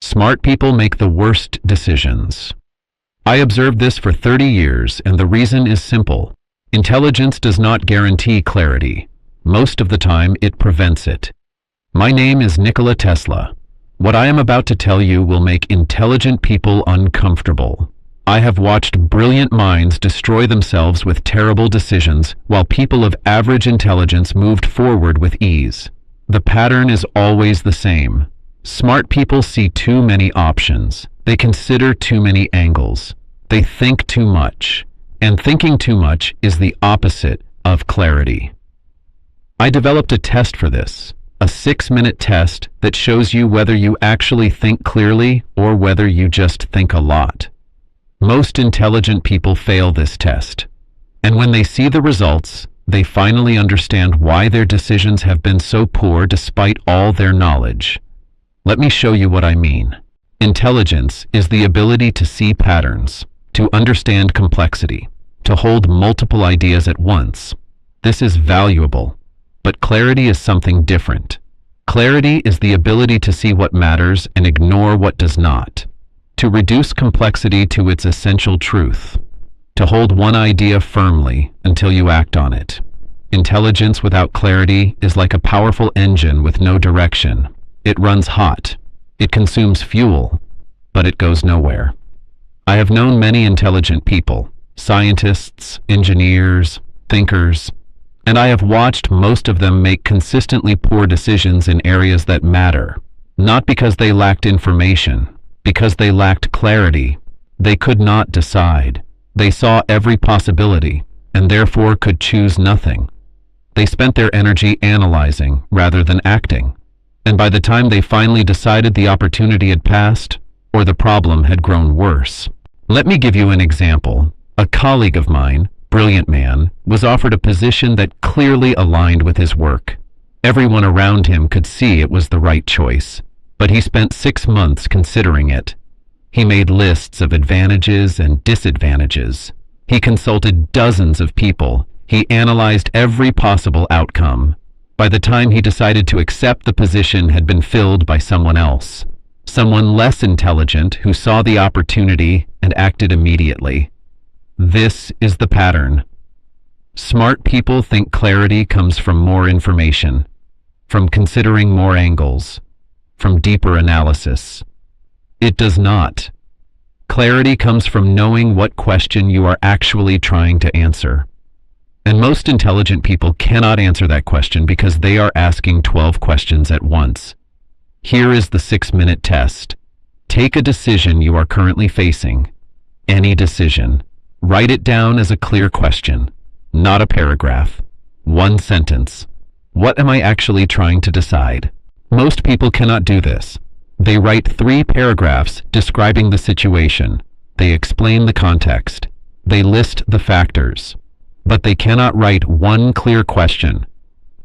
Smart people make the worst decisions. I observed this for 30 years, and the reason is simple. Intelligence does not guarantee clarity. Most of the time, it prevents it. My name is Nikola Tesla. What I am about to tell you will make intelligent people uncomfortable. I have watched brilliant minds destroy themselves with terrible decisions, while people of average intelligence moved forward with ease. The pattern is always the same. Smart people see too many options. They consider too many angles. They think too much. And thinking too much is the opposite of clarity. I developed a test for this, a 6-minute test that shows you whether you actually think clearly or whether you just think a lot. Most intelligent people fail this test. And when they see the results, they finally understand why their decisions have been so poor despite all their knowledge. Let me show you what I mean. Intelligence is the ability to see patterns, to understand complexity, to hold multiple ideas at once. This is valuable, but clarity is something different. Clarity is the ability to see what matters and ignore what does not, to reduce complexity to its essential truth, to hold one idea firmly until you act on it. Intelligence without clarity is like a powerful engine with no direction. It runs hot. It consumes fuel, but it goes nowhere. I have known many intelligent people, scientists, engineers, thinkers, and I have watched most of them make consistently poor decisions in areas that matter, not because they lacked information, because they lacked clarity. They could not decide. They saw every possibility, and therefore could choose nothing. They spent their energy analyzing rather than acting. And by the time they finally decided, the opportunity had passed, or the problem had grown worse. Let me give you an example. A colleague of mine, brilliant man, was offered a position that clearly aligned with his work. Everyone around him could see it was the right choice, but he spent 6 months considering it. He made lists of advantages and disadvantages. He consulted dozens of people. He analyzed every possible outcome. By the time he decided to accept, the position had been filled by someone else, someone less intelligent who saw the opportunity and acted immediately. This is the pattern. Smart people think clarity comes from more information, from considering more angles, from deeper analysis. It does not. Clarity comes from knowing what question you are actually trying to answer. And most intelligent people cannot answer that question because they are asking 12 questions at once. Here is the 6-minute test. Take a decision you are currently facing. Any decision. Write it down as a clear question, not a paragraph. One sentence. What am I actually trying to decide? Most people cannot do this. They write 3 paragraphs describing the situation. They explain the context. They list the factors. But they cannot write one clear question.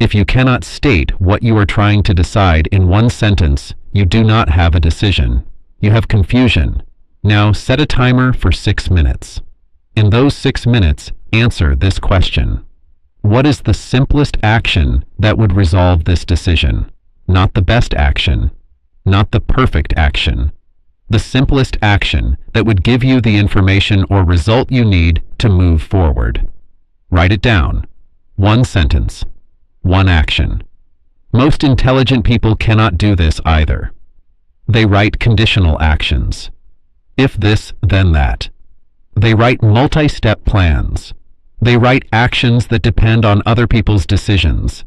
If you cannot state what you are trying to decide in one sentence, you do not have a decision. You have confusion. Now set a timer for 6 minutes. In those 6 minutes, answer this question. What is the simplest action that would resolve this decision? Not the best action, not the perfect action. The simplest action that would give you the information or result you need to move forward. Write it down. One sentence. One action. Most intelligent people cannot do this either. They write conditional actions. If this, then that. They write multi-step plans. They write actions that depend on other people's decisions.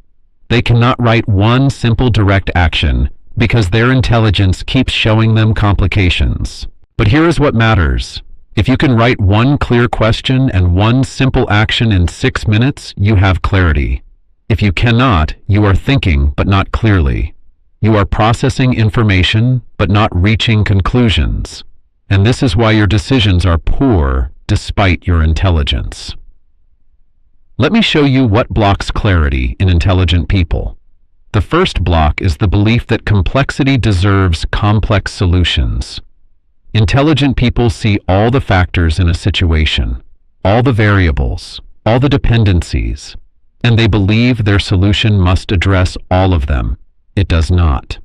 They cannot write one simple direct action because their intelligence keeps showing them complications. But here is what matters. If you can write one clear question and one simple action in 6 minutes, you have clarity. If you cannot, you are thinking but not clearly. You are processing information but not reaching conclusions. And this is why your decisions are poor despite your intelligence. Let me show you what blocks clarity in intelligent people. The first block is the belief that complexity deserves complex solutions. Intelligent people see all the factors in a situation, all the variables, all the dependencies, and they believe their solution must address all of them. It does not.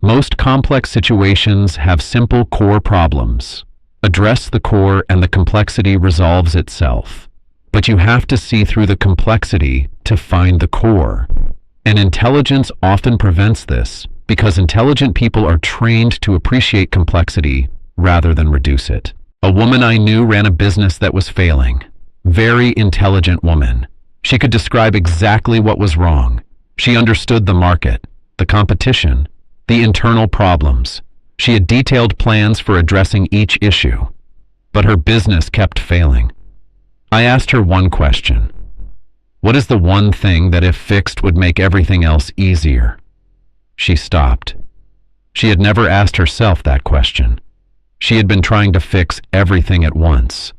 Most complex situations have simple core problems. Address the core and the complexity resolves itself. But you have to see through the complexity to find the core. And intelligence often prevents this because intelligent people are trained to appreciate complexity rather than reduce it. A woman I knew ran a business that was failing. Very intelligent woman. She could describe exactly what was wrong. She understood the market, the competition, the internal problems. She had detailed plans for addressing each issue. But her business kept failing. I asked her one question. What is the one thing that if fixed would make everything else easier? She stopped. She had never asked herself that question. She had been trying to fix everything at once.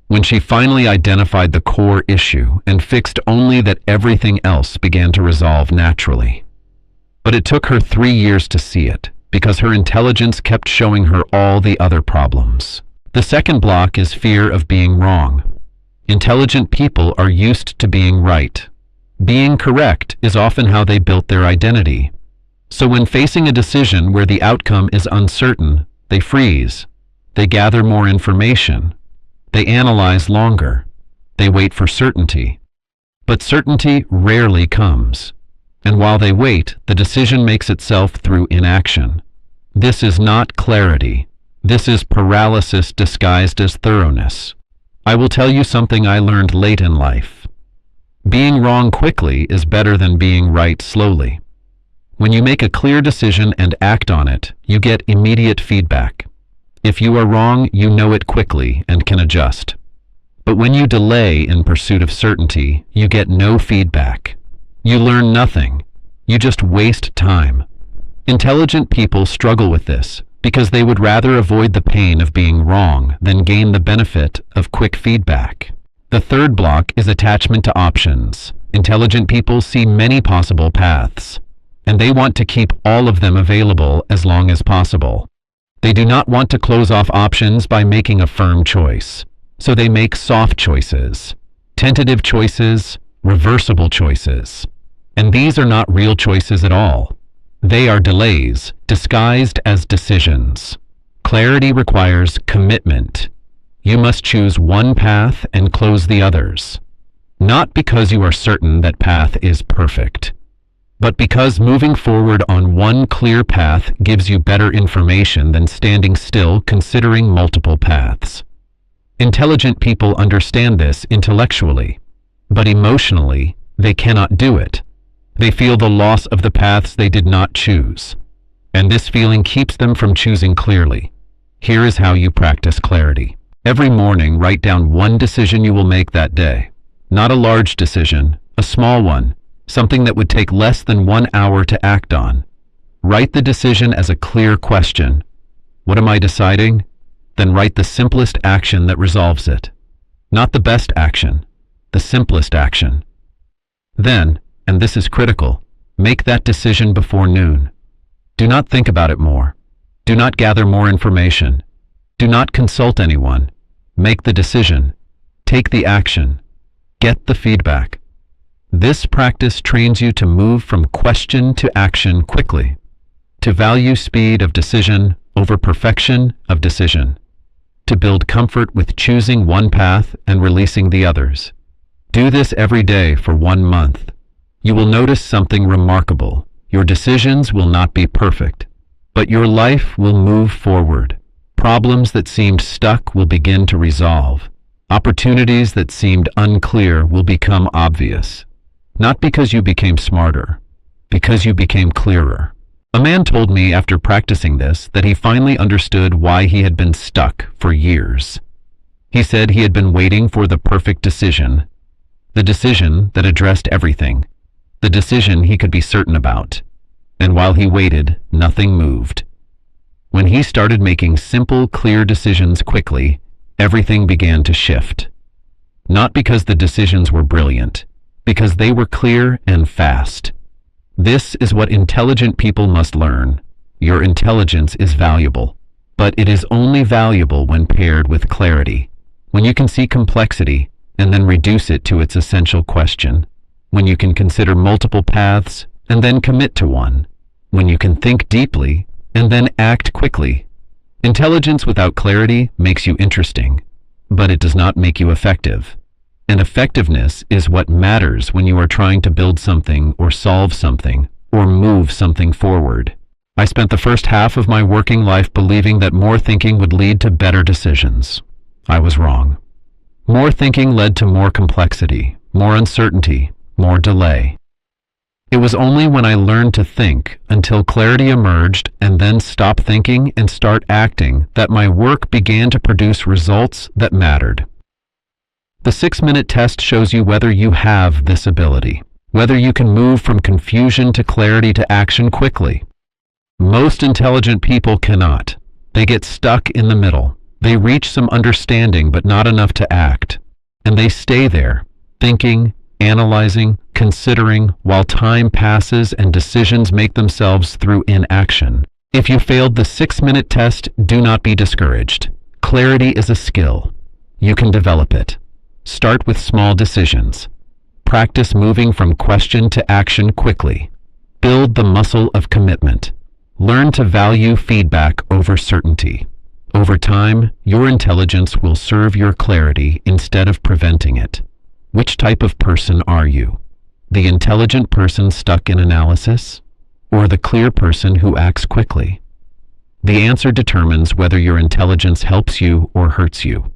When she finally identified the core issue and fixed only that, everything else began to resolve naturally. But it took her 3 years to see it, because her intelligence kept showing her all the other problems. The second block is fear of being wrong. Intelligent people are used to being right. Being correct is often how they built their identity. So when facing a decision where the outcome is uncertain, they freeze. They gather more information. They analyze longer. They wait for certainty. But certainty rarely comes. And while they wait, the decision makes itself through inaction. This is not clarity. This is paralysis disguised as thoroughness. I will tell you something I learned late in life. Being wrong quickly is better than being right slowly. When you make a clear decision and act on it, you get immediate feedback. If you are wrong, you know it quickly and can adjust. But when you delay in pursuit of certainty, you get no feedback. You learn nothing. You just waste time. Intelligent people struggle with this because they would rather avoid the pain of being wrong than gain the benefit of quick feedback. The third block is attachment to options. Intelligent people see many possible paths, and they want to keep all of them available as long as possible. They do not want to close off options by making a firm choice, so they make soft choices, tentative choices, reversible choices. And these are not real choices at all. They are delays, disguised as decisions. Clarity requires commitment. You must choose one path and close the others. Not because you are certain that path is perfect, but because moving forward on one clear path gives you better information than standing still considering multiple paths. Intelligent people understand this intellectually, but emotionally, they cannot do it. They feel the loss of the paths they did not choose, and this feeling keeps them from choosing clearly. Here is how you practice clarity. Every morning, write down one decision you will make that day. Not a large decision, a small one, something that would take less than 1 hour to act on. Write the decision as a clear question. What am I deciding? Then write the simplest action that resolves it. Not the best action, the simplest action. Then, and this is critical, make that decision before noon. Do not think about it more. Do not gather more information. Do not consult anyone. Make the decision. Take the action. Get the feedback. This practice trains you to move from question to action quickly, to value speed of decision over perfection of decision, to build comfort with choosing one path and releasing the others. Do this every day for 1 month. You will notice something remarkable. Your decisions will not be perfect, but your life will move forward. Problems that seemed stuck will begin to resolve. Opportunities that seemed unclear will become obvious. Not because you became smarter, because you became clearer. A man told me after practicing this that he finally understood why he had been stuck for years. He said he had been waiting for the perfect decision, the decision that addressed everything, the decision he could be certain about. And while he waited, nothing moved. When he started making simple, clear decisions quickly, everything began to shift. Not because the decisions were brilliant, because they were clear and fast. This is what intelligent people must learn. Your intelligence is valuable, but it is only valuable when paired with clarity. When you can see complexity and then reduce it to its essential question. When you can consider multiple paths and then commit to one. when you can think deeply and then act quickly. Intelligence without clarity makes you interesting, but it does not make you effective. And effectiveness is what matters when you are trying to build something or solve something or move something forward. I spent the first half of my working life believing that more thinking would lead to better decisions. I was wrong. More thinking led to more complexity, more uncertainty, more delay. It was only when I learned to think until clarity emerged and then stop thinking and start acting that my work began to produce results that mattered. The 6-minute test shows you whether you have this ability, whether you can move from confusion to clarity to action quickly. Most intelligent people cannot. They get stuck in the middle. They reach some understanding but not enough to act. And they stay there, thinking, analyzing, considering, while time passes and decisions make themselves through inaction. If you failed the 6-minute test, do not be discouraged. Clarity is a skill. You can develop it. Start with small decisions. Practice moving from question to action quickly. Build the muscle of commitment. Learn to value feedback over certainty. Over time, your intelligence will serve your clarity instead of preventing it. Which type of person are you? The intelligent person stuck in analysis, or the clear person who acts quickly? The answer determines whether your intelligence helps you or hurts you.